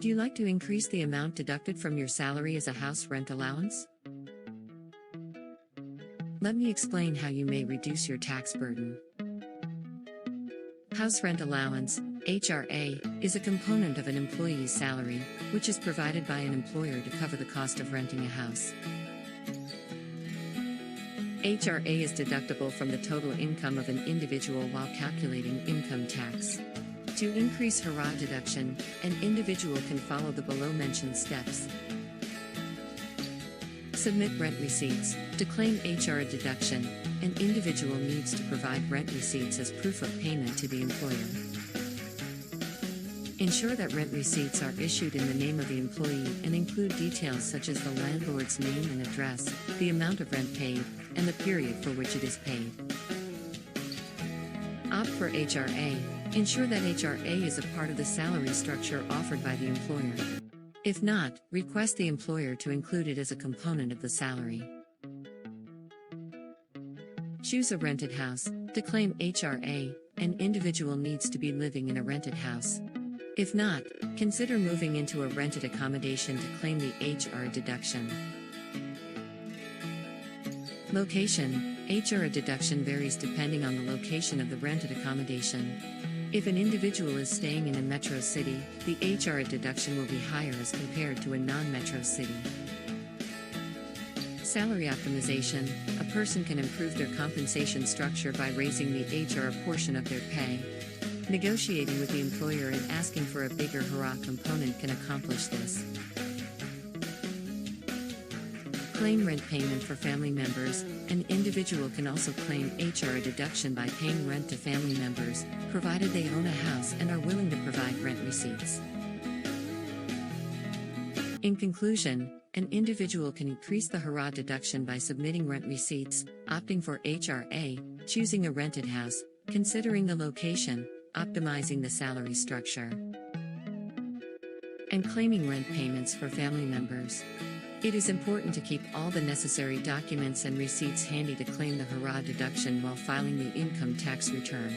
Do you like to increase the amount deducted from your salary as a house rent allowance? Let me explain how you may reduce your tax burden. House rent allowance, HRA, is a component of an employee's salary, which is provided by an employer to cover the cost of renting a house. HRA is deductible from the total income of an individual while calculating income tax. To increase HRA deduction, an individual can follow the below-mentioned steps. Submit rent receipts. To claim HRA deduction, an individual needs to provide rent receipts as proof of payment to the employer. Ensure that rent receipts are issued in the name of the employee and include details such as the landlord's name and address, the amount of rent paid, and the period for which it is paid. Opt for HRA. Ensure that HRA is a part of the salary structure offered by the employer. If not, request the employer to include it as a component of the salary. Choose a rented house. To claim HRA, an individual needs to be living in a rented house. If not, consider moving into a rented accommodation to claim the HRA deduction. Location. HRA deduction varies depending on the location of the rented accommodation. If an individual is staying in a metro city, the HRA deduction will be higher as compared to a non-metro city. Salary optimization. A person can improve their compensation structure by raising the HRA portion of their pay. Negotiating with the employer and asking for a bigger HRA component can accomplish this. Claim rent payment for family members. An individual can also claim HRA deduction by paying rent to family members, provided they own a house and are willing to provide rent receipts. In conclusion, an individual can increase the HRA deduction by submitting rent receipts, opting for HRA, choosing a rented house, considering the location, optimizing the salary structure, and claiming rent payments for family members. It is important to keep all the necessary documents and receipts handy to claim the HRA deduction while filing the income tax return.